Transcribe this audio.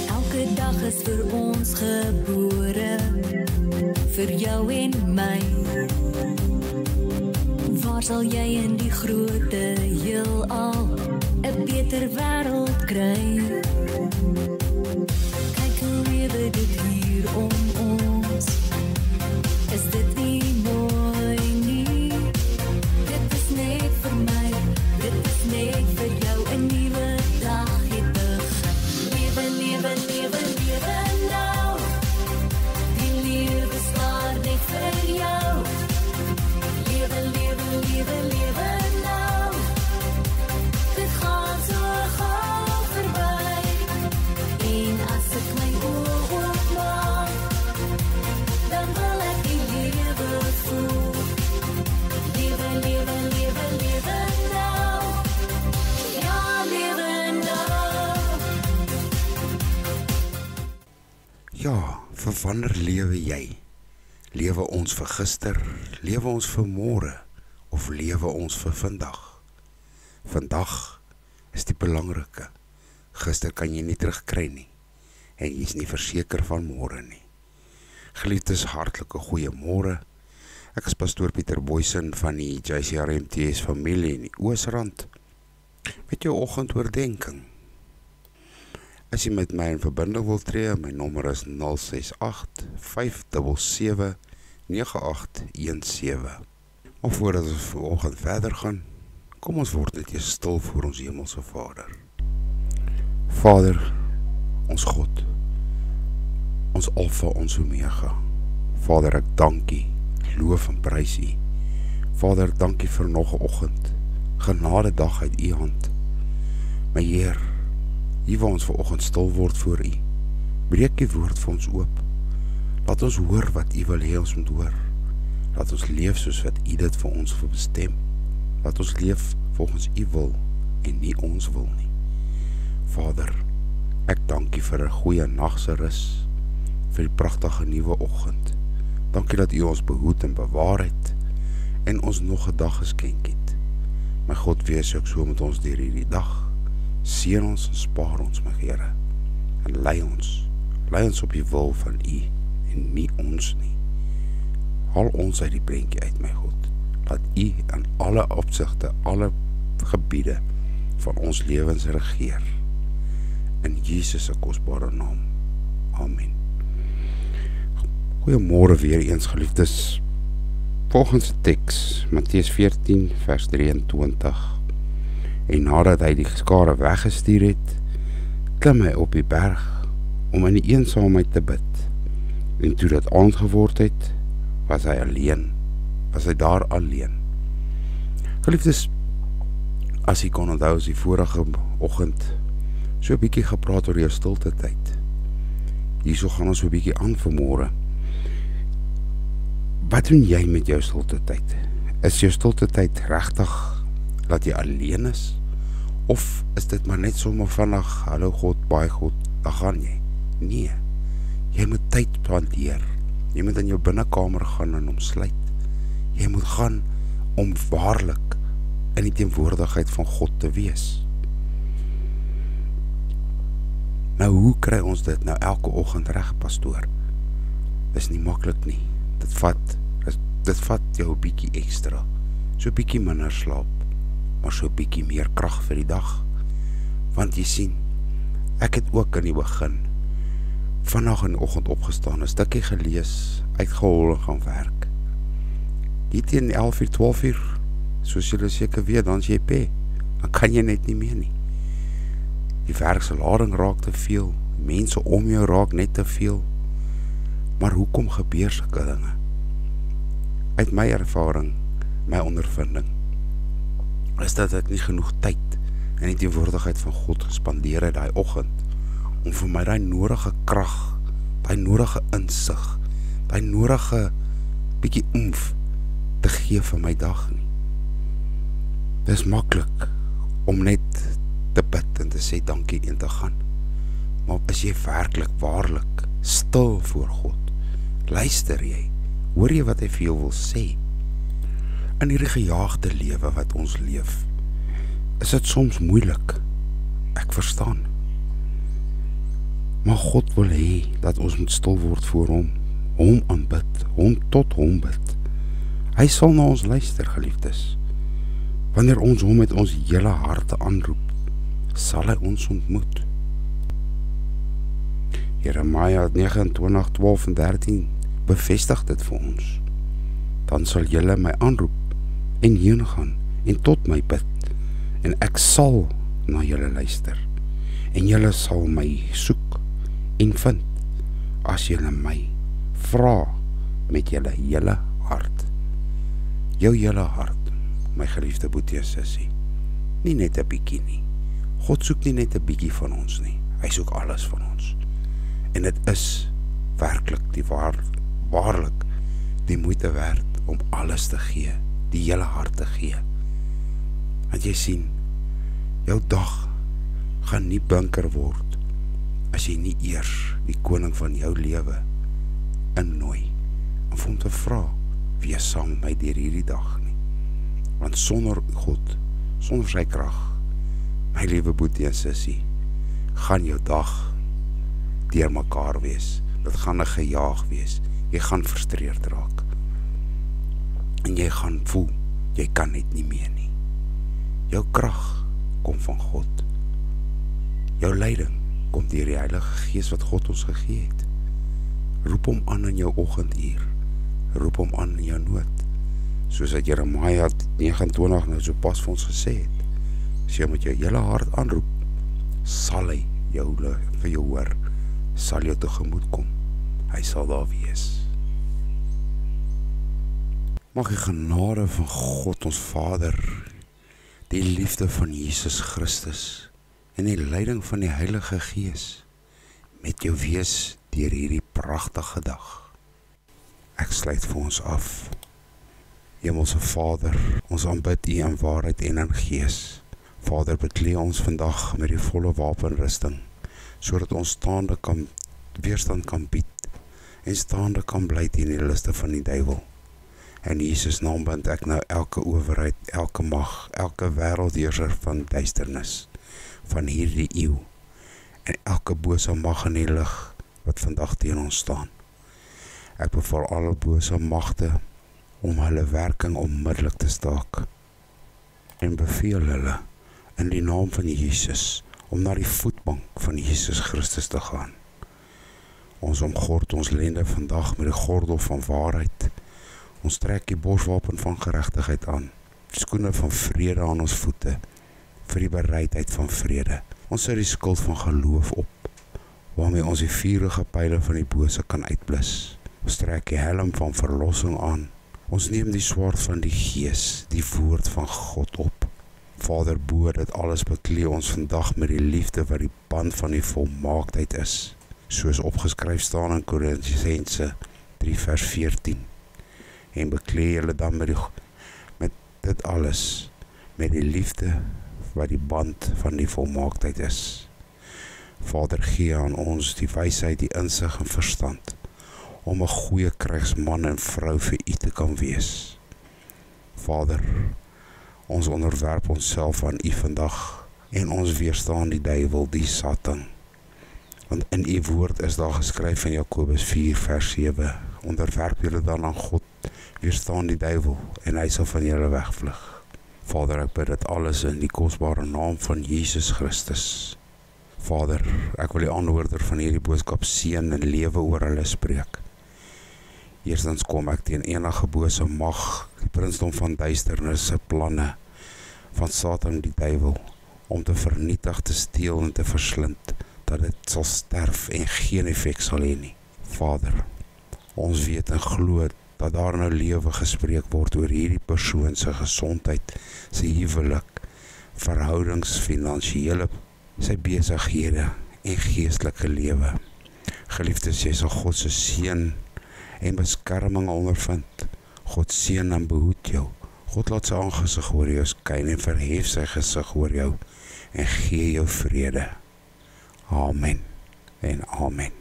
Elke dag is vir ons gebore, vir jou en my. Waar sal jy in die grote heelal 'n beter wêreld kry? Kyk hoe lewe dit hier om ons. Is dit nie mooi nie? Dit is net vir my, dit is net vir jou 'n nuwe dag het begin. Lewe, lewe, lewe, lewe nou. Die lewe is maar net vir jou. Lewe, lewe, lewe, lewe nou. Dit gaan so gou verby. En as ek my oë oopmaak, dan wil ek die lewe voel. Lewe, lewe, lewe, lewe nou. Ja, lewe nou. Ja, vir wanneer lewe jy? Lewe ons vir gister, lewe ons vir môre, of lewe ons vir vandag? Vandag is die belangrike. Gister kan jy nie terugkry nie, en jy is nie verseker van môre nie. Geliefdes, hartlike goeiemôre. Ek is pastoor Pieter Boysen van die JCRMTS familie in die Oosrand, met jou oggendoordenkings. As jy met my in verbinding wil tree, my nommer is 068-577-9817. Maar voordat ons vanoggend verder gaan, kom ons word net eers stil voor ons hemelse Vader. Vader, ons God, ons Alfa, ons Omega. Vader, ek dank U, loof en prys U. Vader, dank U vir nog 'n oggend, genade dag uit U hand. My Heer, hier waar ons vanoggend stil word voor U, breek U woord vir ons oop. Laat ons hoor wat U wil hê ons moet hoor. Laat ons leef soos wat U dit vir ons wil bestem. Laat ons leef volgens U wil en nie ons wil nie. Vader, ek dank U vir 'n goeie nag se rus, vir die pragtige nuwe oggend. Dankie dat U ons behoed en bewaar het en ons nog 'n dag geskenk het. My God, wees ook so met ons deur hierdie dag. Seën ons en spaar ons, my Here, en lei ons op die wil van U en nie ons nie. Haal ons uit die prentjie uit, my God. Laat U in alle opsigte, alle gebiede van ons lewens regeer. In Jesus se kosbare naam. Amen. Goeiemôre weer eens, geliefdes. Volgens die teks, Matteus 14 vers 23. En nadat hy die skare weggestuur het, klim hy op die berg om in die eensaamheid te bid. En toe dit aand geword het, was hy daar alleen. Geliefdes, as jy kon onthou, as die vorige oggend so 'n bietjie gepraat oor jou stilte tyd. Hierso gaan ons so 'n bietjie aan vanmôre. Wat doen jy met jou stilte tyd? Is jou stilte tyd regtig dat jy alleen is? Of is dit maar net sommer vinnig, hallo God, baie God, dan gaan jy? Nee, jy moet tyd spandeer. Jy moet in jou binnekamer gaan en omsluit. Jy moet gaan om waarlik in die teenwoordigheid van God te wees. Nou, hoe kry ons dit nou elke oggend reg, pastoor? Dis nie maklik nie. Dit vat jou 'n bietjie ekstra. So 'n bietjie minder slaap, maar so 'n bietjie meer krag vir die dag. Want jy sien, ek het ook in die begin vandag in die oggend opgestaan, 'n stukkie gelees, uitgehol en gaan werk. Hier teen 11:00, 12:00, soos julle seker weet, dan is jy pê. Dan kan jy net nie meer nie. Die werkse lading raak te veel, mense om jou raak net te veel. Maar hoekom gebeur sulke dinge? Uit my ervaring, my ondervinding, is dat ek nie genoeg tyd in die teenwoordigheid van God gespandeer het daai oggend, om vir my daai nodige krag, daai nodige insig, daai nodige bietjie oomf te gee vir my dag nie. Dis maklik om net te bid en te sê dankie en te gaan. Maar as jy werklik, waarlik stil voor God, luister jy, hoor jy wat hy vir jou wil sê? In hierdie gejaagde lewe wat ons leef, is dit soms moeilik. Ek verstaan. Maar God wil hê dat ons moet stil word voor hom aanbid, tot hom bid. Hy sal na ons luister, geliefdes. Wanneer ons hom met ons hele harte aanroep, sal hy ons ontmoet. Jeremia 29:12 en 13 bevestig dit vir ons. Dan sal julle my aanroep en heen gaan en tot my bid, en ek sal na julle luister, en julle sal my soek en vind, as julle my vra met julle hele hart. Jou hele hart, my geliefde boetie en sussie, nie net 'n bietjie nie. God soek nie net 'n bietjie van ons nie, hy soek alles van ons. En dit is werklik waarlik die moeite werd om alles te gee, die hele hart te gee. Want jy sien, jou dag gaan nie bunker word as jy nie eers die koning van jou lewe innooi en vir hom te vra, wees saam met my deur hierdie dag nie. Want sonder God, sonder sy krag, my liewe boetie en sussie, gaan jou dag deur mekaar wees. Dit gaan 'n gejaag wees. Jy gaan frustreerd raak. En jy gaan voel, jy kan net nie meer nie. Jou krag kom van God. Jou leiding kom deur die Heilige Gees wat God ons gegee het. Roep hom aan in jou oggenduur. Roep hom aan in jou nood. Soos dat Jeremia 29 nou so pas vir ons gesê het. As jy met jou hele hart aanroep, sal hy vir jou hoor, sal jou tegemoet kom. Hy sal daar wees. Mag die genade van God ons Vader, die liefde van Jesus Christus en die leiding van die Heilige Gees met jou wees deur hierdie pragtige dag. Ek sluit vir ons af. Hemelse Vader, ons aanbid U in waarheid en in gees. Vader, beklee ons vandag met die volle wapenrusting, sodat ons weerstand kan bied en staande kan bly teen die liste van die duiwel. In Jesus naam bind ek nou elke owerheid, elke mag, elke wêreldheerser van duisternis van hierdie eeu en elke bose mag in die lig wat vandag teen ons staan. Ek beval alle bose magte om hulle werking onmiddellik te staak en beveel hulle in die naam van Jesus om na die voetbank van Jesus Christus te gaan. Ons omgord ons lende vandag met die gordel van waarheid. Ons trek die borswapen van geregtigheid aan, skoene van vrede aan ons voete, vir die bereidheid van vrede. Ons sit die skild van geloof op, waarmee ons die vurige pyle van die bose kan uitblus. Ons trek die helm van verlossing aan. Ons neem die swaard van die Gees, die woord van God op. Vader, bo dit alles beklee ons vandag met die liefde wat die band van die volmaaktheid is, soos opgeskryf staan in Korintiërs 3 vers 14. En beklee julle dan met dit alles, met die liefde wat die band van die volmaaktheid is. Vader, gee aan ons die wysheid, die insig en verstand, om 'n goeie krygsman en vrou vir U te kan wees. Vader, ons onderwerp onsself aan U vandag, en ons weerstaan die duiwel, die Satan. Want in U woord is daar geskryf in Jakobus 4 vers 7, onderwerp julle dan aan God, weerstaan die duiwel, en hy sal van julle wegvlug. Vader, ek bid dit alles in die kosbare naam van Jesus Christus. Vader, ek wil die aanhoorder van hierdie boodskap seën en lewe oor hulle spreek. Eerstens kom ek teen enige bose mag, die prinsdom van duisternis se planne van Satan die duiwel, om te vernietig, te steel en te verslind, dat dit sal sterf en geen effek sal hê nie. Vader, ons weet en glo dat daar nou lewe gespreek word oor hierdie persoon se gesondheid, sy huwelik, verhoudings, finansiële, sy besighede en geestelike lewe. Geliefdes, jy sal God se seën en beskerming ondervind. God seën en behoed jou. God laat sy aangesig oor jou skyn en verhef sy gesig oor jou en gee jou vrede. Amen en amen.